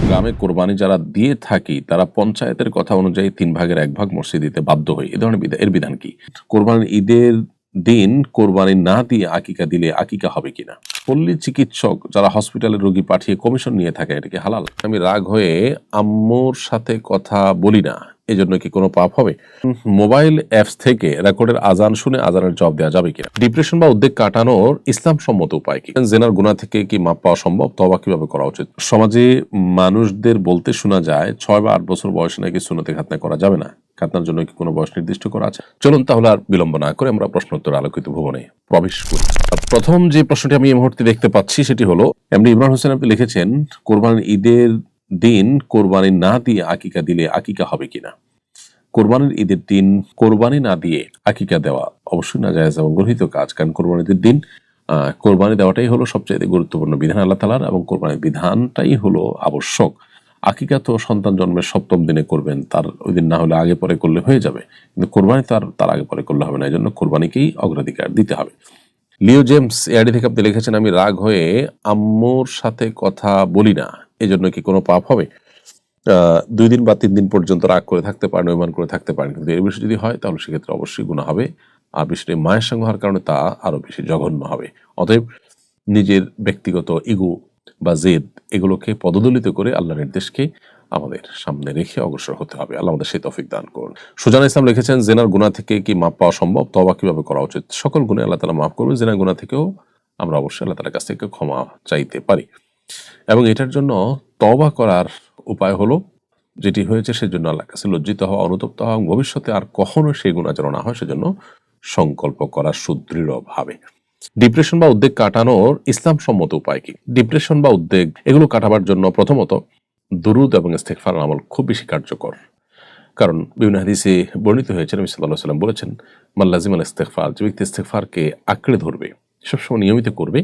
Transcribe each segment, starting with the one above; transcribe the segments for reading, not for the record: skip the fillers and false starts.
গ্রামে কোরবানি যারা দিয়ে থাকি তারা পঞ্চায়েতের কথা অনুযায়ী 3 ভাগের 1 ভাগ মসজিদে দিতে বাধ্য হই। এ ধরনের এর বিধান কি? কোরবানির ঈদের দিন কোরবানি না দিয়ে আকিকা দিলে আকিকা হবে কিনা? পল্লী চিকিৎসক যারা হসপিটালে রোগী পাঠিয়ে কমিশন নিয়ে থাকে, এটা কি হালাল? আমি রাগ হয়ে আম্মুর সাথে কথা বলি না, এজন্য কি কোনো পাপ হবে? মোবাইল অ্যাপস থেকে রেকর্ডের আজান শুনে আজানের জবাব দেওয়া যাবে কিনা? ডিপ্রেশন বা উদ্বেগ কাটানোর ইসলাম সম্মত উপায় কি? জেনার গুনাহ থেকে কি মাপ পাওয়া সম্ভব? তওবা কিভাবে করা উচিত? সমাজে মানুষদের বলতে শোনা যায় 6 বা 8 বছর বয়সে নাকি সুন্নতে খাতনা করা যাবে না। খাতনার জন্য কি কোনো বয়স নির্দিষ্ট করা আছে? চলুন তাহলে আর বিলম্ব না করে আমরা প্রশ্নোত্তর আলোকিত ভুবনে প্রবেশ করি। প্রথম যে প্রশ্নটি আমি এই মুহূর্তে দেখতে পাচ্ছি সেটি হলো, এমডি ইমরান হোসেন আপনি লিখেছেন, কোরবানির ঈদের দিন কোরবানি না দিয়ে আকিকা দিলে আকিকা হবে কিনা? কোরবানির ঈদের দিন কোরবানি না দিয়ে আকিকা দেওয়া অবশ্যই নাজায়েজ এবং গর্হিত কাজ। কারণ কোরবানির দিন কোরবানি দেওয়াটাই হলো সবচেয়ে গুরুত্বপূর্ণ বিধান আল্লাহ তাআলার, এবং কোরবানির বিধানটাই হলো আবশ্যক। আকিকা তো সন্তান জন্মের 7ম দিনে করবেন, তার ওই দিন না হলে আগে পরে করলে হয়ে যাবে, কিন্তু কোরবানি তার আগে পরে করলে হবে না। এই জন্য কোরবানিকেই অগ্রাধিকার দিতে হবে। লিও জেমস এআইডি থেকে আপনি লিখেছেন, আমি রাগ হয়ে আম্মুর সাথে কথা বলি না, এজন্য কি কোনো পাপ হবে? 2 দিন বা 3 দিন পর্যন্ত রাগ করে থাকতে পারেন, অভিমান করে থাকতে পারেন, কিন্তু এর বেশি যদি হয় তাহলে সেক্ষেত্রে অবশ্যই গুনাহ হবে। আর বিষয়টি মায়ের সঙ্গে হওয়ার কারণে তা আরো বেশি জঘন্য হবে। অতএব নিজের ব্যক্তিগত ইগো বা জেদ এগুলোকে পদদলিত করে আল্লাহর নির্দেশকে আমাদের সামনে রেখে অগ্রসর হতে হবে। আল্লাহ আমাদের সেই তৌফিক দান করুন। সুজানা ইসলাম লিখেছেন, জেনার গুনাহ থেকে কি মাপ পাওয়া সম্ভব? তওবা কিভাবে করা উচিত? সকল গুনাহ আল্লাহ তাআলা মাফ করবেন, জেনার গুনাহ থেকেও আমরা অবশ্যই আল্লাহ তাআলার কাছ থেকে ক্ষমা চাইতে পারি। এবং এটার জন্য তওবা করার উপায় হলো, যেটি হয়েছে সেজন্য আল্লাহর কাছে লজ্জিত হওয়া, অনুতপ্ত হওয়া, এবং ভবিষ্যতে আর কখনো সেই গুনাহ যেন না হয় সেজন্য সংকল্প করা সুদৃঢ়ভাবে। ডিপ্রেশন বা উদ্বেগ কাটানোর ইসলাম সম্মত উপায় কি? ডিপ্রেশন বা উদ্বেগ এগুলো কাটাবার জন্য প্রথমত দুরূদ এবং ইস্তেগফার আমল খুব বেশি কার্যকর। কারণ বিভিন্ন হাদিসে বর্ণিত হয়েছে, নবী সাল্লাল্লাহু আলাইহি ওয়াসাল্লাম বলেছেন, মান লাজিমাল ইস্তেগফার, যে ব্যক্তি ইস্তেগফারকে আঁকড়ে ধরবে, সবসময় নিয়মিত করবে,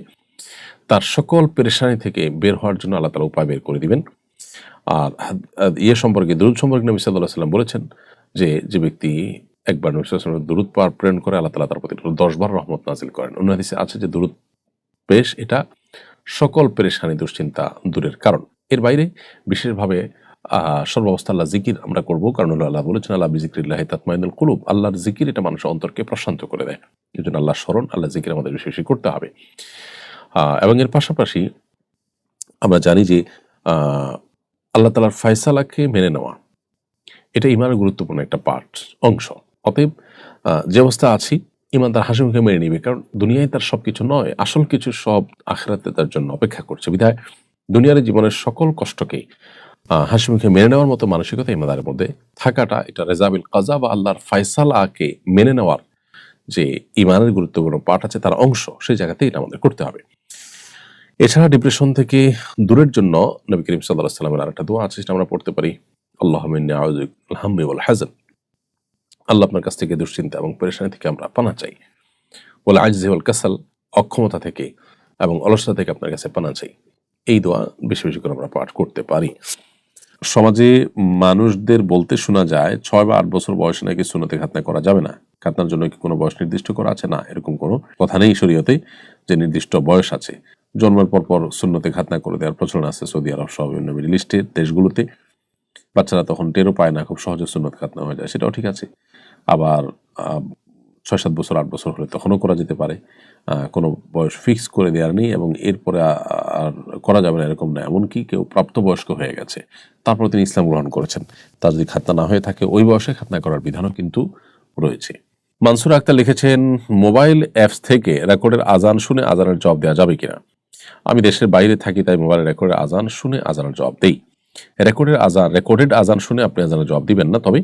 তার সকল পেরেশানি থেকে বের হওয়ার জন্য আল্লাহ তাআলা উপায় বের করে দিবেন। আর সম্পর্কে, দুরূদ সম্পর্কে নবী সাল্লাল্লাহু আলাইহি ওয়াসাল্লাম বলেছেন যে ব্যক্তি একবার নবী সাল্লাল্লাহু আলাইহি ওয়াসাল্লাম দুরূদ পাঠ প্রেরণ করে, আল্লাহ তাআলা তার প্রতি 10 বার রহমত নাযিল করেন। অন্য হাদিসে আছে যে দুরূদ পেশ এটা সকল পেরেশানি দুশ্চিন্তা দূরের কারণ। এর বাইরে বিশেষভাবে সর্বাবস্থা আল্লাহ জিকির আমরা করব, কারণ হলো আল্লাহ বলেছেন, আল্লাহ বিযিকরিল্লাহি তাতমাইন্নুল কুলুব, আল্লাহর জিকির এটা মানুষের অন্তরকে প্রশান্ত করে দেয়। এজন্য আল্লাহর স্মরণ, আল্লাহ জিকির আমাদের বেশি বেশি করতে হবে। এবং এর পাশাপাশি আমরা জানি যে আল্লাহ তাআলার ফয়সালাকে মেনে নেওয়া এটা ঈমানের গুরুত্বপূর্ণ একটা অংশ। অতএব যে অবস্থা আছি ঈমানদার হাসিমুখে মেনে নিবে, কারণ দুনিয়ায় তার সবকিছু নয়, আসল কিছু সব আখিরাতে তার জন্য অপেক্ষা করছে। বিধায় দুনিয়ার জীবনের সকল কষ্টকে হাসিমুখে মেনে নেওয়ার মতো মানসিকতা ঈমানদারের মধ্যে থাকাটা, এটা রেজাবিল কাজা বা আল্লাহর ফয়সালাকে মেনে নেওয়ার যে ঈমানের গুরুত্বপূর্ণ পার্ট আছে তার অংশ, সেই জায়গাতে এটা আমাদের করতে হবে। এছাড়া ডিপ্রেশন থেকে দূরের জন্য নবী করিম সাল্লাল্লাহু আলাইহি ওয়াসাল্লামের আরেকটা দোয়া আছে, সেটা আমরা পড়তে পারি, আল্লাহুম্মা ইন্নী আউযু বিকাল হাম্মি ওয়াল হাযান। আল্লাহ আপনার কাছ থেকে দুশ্চিন্তা এবং পেরেশানি থেকে আমরা পানাহ চাই। ওয়াল আজজি ওয়াল কাসাল, অক্ষমতা থেকে এবং অলসতা থেকে আপনার কাছে পানাহ চাই। এই দোয়া বেশি বেশি করে আমরা পাঠ করতে পারি। সমাজে মানুষদের বলতে শোনা যায় 6 বা 8 বছর বয়সে নাকি সুন্নতে খাতনা করা যাবে না। খাতনার জন্য কি কোনো বয়স নির্দিষ্ট করা আছে? না, এরকম কোনো কথা নেই শরীয়তে যে নির্দিষ্ট বয়স আছে। জন্মের পর সুন্নতে খাতনা করে দেওয়ার প্রচলন আছে সৌদি আরব সহ বিভিন্ন মিডল ইস্টের দেশগুলোতে। বাচ্চারা তখন টেরও পায় না, খুব সহজে সুন্নত খাতনা হয়ে যায়, সেটাও ঠিক আছে। আবার 6-7 বছর 8 বছর হলে তখনও করা যেতে পারে। কোনো বয়স ফিক্স করে দেওয়ার নেই, এবং এরপরে আর করা যাবে না এরকম না। এমনকি কেউ প্রাপ্তবয়স্ক হয়ে গেছে, তারপর তিনি ইসলাম গ্রহণ করেছেন, তার যদি খাতনা না হয়ে থাকে ওই বয়সে খাতনা করার বিধানও কিন্তু রয়েছে। মানসুর আক্তার লিখেছেন, মোবাইল অ্যাপস থেকে রেকর্ডের আজান শুনে আজানের জবাব দেওয়া যাবে কিনা? আমি দেশের বাইরে থাকি, তাই মোবাইলের রেকর্ডের আজান শুনে আজানের জবাব দেই। রেকর্ডেড আজান শুনে আপনি আজানের জবাব দিবেন না, তবে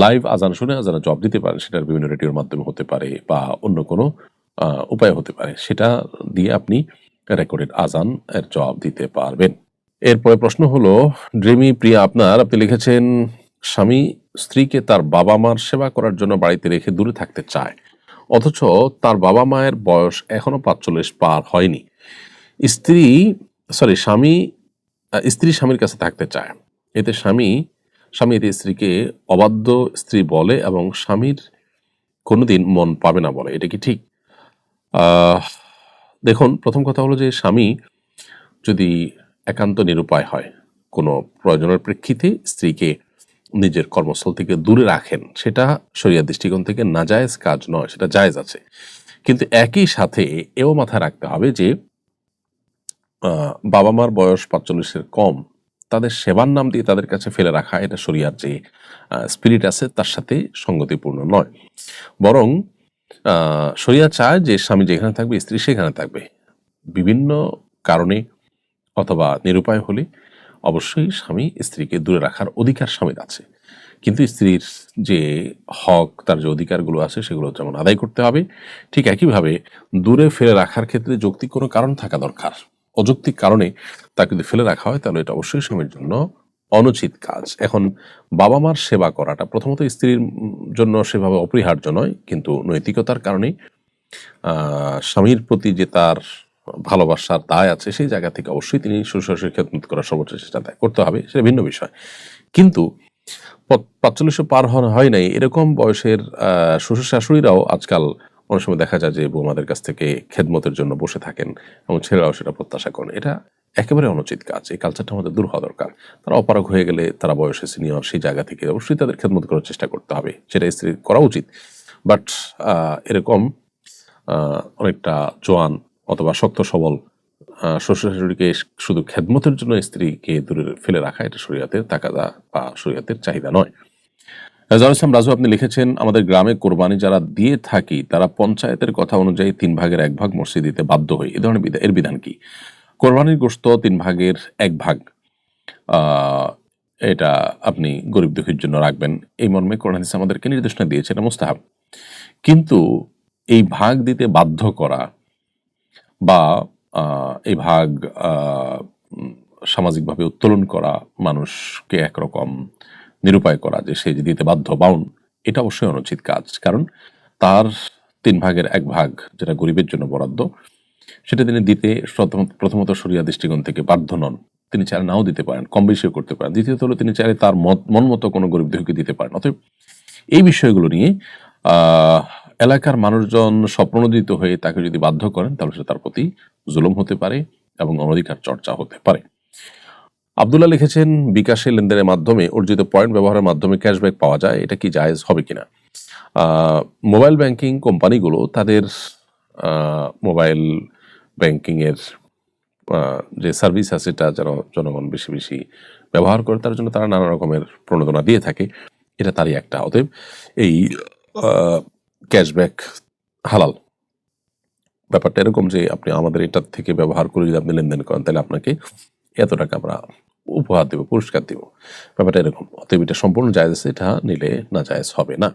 লাইভ আজান শুনে আজানের জবাব দিতে পারেন। সেটার বিভিন্ন রেডিওর মাধ্যমে হতে পারে বা অন্য কোনো উপায় হতে পারে, সেটা দিয়ে আপনি রেকর্ডেড আজান এর জবাব দিতে পারবেন। এরপরে প্রশ্ন হলো, ড্রিমি প্রিয়া আপনি লিখেছেন, স্বামী স্ত্রীকে তার বাবা মার সেবা করার জন্য বাড়িতে রেখে দূরে থাকতে চায়, অথচ তার বাবা মায়ের বয়স এখনো 45 পার হয়নি। স্ত্রী স্বামীর কাছে থাকতে চায়, এতে স্বামী এতে স্ত্রীকে অবাধ্য স্ত্রী বলে এবং স্বামীর কোনোদিন মন পাবে না বলে, এটা কি ঠিক? দেখুন, প্রথম কথা হলো যে স্বামী যদি একান্ত নিরুপায় হয়, কোনো প্রয়োজনের প্রেক্ষিতে স্ত্রীকে নিজের কর্মস্থল থেকে দূরে রাখেন, সেটা শরিয়ার দৃষ্টিকোণ থেকে নাজায়েজ কাজ নয়, সেটা জায়েজ আছে। কিন্তু একই সাথে এও মাথায় রাখতে হবে যে বাবা মার বয়স ৪৫-এর কম, তাদের সেবার নাম দিয়ে তাদের কাছে ফেলে রাখা এটা শরিয়ার যে স্পিরিট আছে তার সাথে সঙ্গতিপূর্ণ নয়। বরং শরিয়া চায় যে স্বামী যেখানে থাকবে স্ত্রী সেখানে থাকবে। বিভিন্ন কারণে অথবা নিরুপায় হলে অবশ্যই স্বামী স্ত্রীকে দূরে রাখার অধিকার স্বামীর আছে, কিন্তু স্ত্রীর যে হক, তার যে অধিকারগুলো আছে সেগুলো যেমন আদায় করতে হবে, ঠিক একইভাবে দূরে ফেলে রাখার ক্ষেত্রে যৌক্তিক কোনো কারণ থাকা দরকার। অযৌক্তিক কারণে তাকে যদি ফেলে রাখা হয় তাহলে এটা অবশ্যই স্বামীর জন্য অনুচিত কাজ। এখন বাবা মার সেবা করাটা প্রথমত স্ত্রীর জন্য সেভাবে অপরিহার্য নয়, কিন্তু নৈতিকতার কারণে স্বামীর প্রতি যে তার ভালোবাসার দায় আছে সেই জায়গা থেকে অবশ্যই তিনি শ্বশুর-শাশুড়ির খেদমত করার সর্বোচ্চ চেষ্টা করতে হবে, সেটা ভিন্ন বিষয়। কিন্তু ৪৫ পার হয় নাই এরকম বয়সের শ্বশুর শাশুড়িরাও আজকাল অনেক সময় দেখা যায় যে বৌমাদের কাছ থেকে খেদমতের জন্য বসে থাকেন এবং ছেলেরাও সেটা প্রত্যাশা করেন। এটা একেবারে অনুচিত কাজ। এই কালচারটা আমাদের দূর হওয়া দরকার। তারা অপারগ হয়ে গেলে, তারা বয়সে সিনিয়র, সেই জায়গা থেকে অবশ্যই তাদের খেদমত করার চেষ্টা করতে হবে, সেটা স্ত্রীর করা উচিত। বাট এরকম অনেকটা জোয়ান অথবা শক্ত সবল শ্বশুর শাশুড়িকে শুধু খেদমতের জন্য স্ত্রীকে দূরে ফেলে রাখা এটা শরিয়াতের তাকাদা বা শরিয়াতের চাহিদা নয়। জাহিদ ইসলাম রাজু আপনি লিখেছেন, আমাদের গ্রামে কোরবানি যারা দিয়ে থাকি তারা পঞ্চায়েতের কথা অনুযায়ী 3 ভাগের 1 ভাগ মসজিদ দিতে বাধ্য হই, এ ধরনের এর বিধান কি? কোরবানির গোশত 3 ভাগের 1 ভাগ এটা আপনি গরিব দুঃখীর জন্য রাখবেন, এই মর্মে কোরআন হাদিস আমাদেরকে নির্দেশনা দিয়েছে, এটা মুস্তাহাব। কিন্তু এই ভাগ দিতে বাধ্য করা বা এই ভাগ সামাজিকভাবে উত্তোলন করা, মানুষকে একরকম নিরুপায় করা যে সে যে দিতে বাধ্য বাউন, এটা অবশ্যই অনুচিত কাজ। কারণ তার 3 ভাগের 1 ভাগ যেটা গরিবের জন্য বরাদ্দ, সেটা তিনি দিতে প্রথমত শরিয়া দৃষ্টিকোণ থেকে বাধ্য নন। তিনি চাইলে নাও দিতে পারেন, কম বেশিও করতে পারেন। দ্বিতীয়ত হলো তিনি চাইলে তার মন মতো কোনো গরিব দুঃখীকে দিতে পারেন। অতএব এই বিষয়গুলো নিয়ে এলাকার মানুষজন স্বপ্রণোদিত হয়ে তাকে যদি বাধ্য করেন তাহলে সেটা তার প্রতি জুলুম হতে পারে এবং অনধিকার চর্চা হতে পারে। আব্দুল্লাহ লিখেছেন, বিকাশে লেনদেনের মাধ্যমে অর্জিত পয়েন্ট ব্যবহারের মাধ্যমে ক্যাশব্যাক পাওয়া যায়, এটা কি জায়েজ হবে কিনা? মোবাইল ব্যাংকিং কোম্পানিগুলো তাদের মোবাইল ব্যাংকিং এর যে সার্ভিস আছে সেটা যেন জনগণ বেশি বেশি ব্যবহার করে, তার জন্য তারা নানা রকমের প্রণোদনা দিয়ে থাকে, এটা তারই একটা। অতএব এই ক্যাশব্যাক হালাল। ব্যাপারটা এরকম যে আপনি আমাদের এটার থেকে ব্যবহার করে যদি আপনি লেনদেন করেন তাহলে আপনাকে এত টাকা আমরা উপহার দেব, পুরস্কার দেব, ব্যাপারটা এরকম। অতএব এটা সম্পূর্ণ জায়েজ আছে, এটা নিলে না জায়েজ হবে না।